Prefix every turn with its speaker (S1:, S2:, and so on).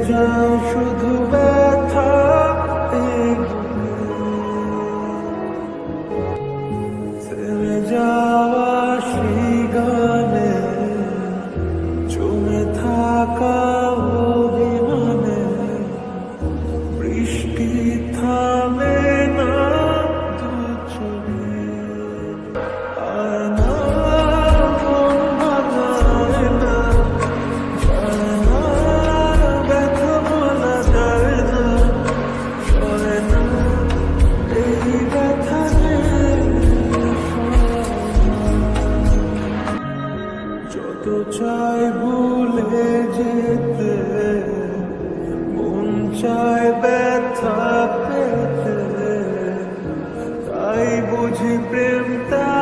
S1: যায় শুধু ব্যথা থেমে যাওয়া সেই গানে জমে থাকা অভিমানে বৃষ্টি থামে না দু চোখে আয় না মন ভাঙায় না যায় না ব্যথা বলা যায় না সয় না এই ব্যথা যত চাই ভুলে যেতে মন চায় ব্যথা পেতে তাই বুঝি প্রেমটা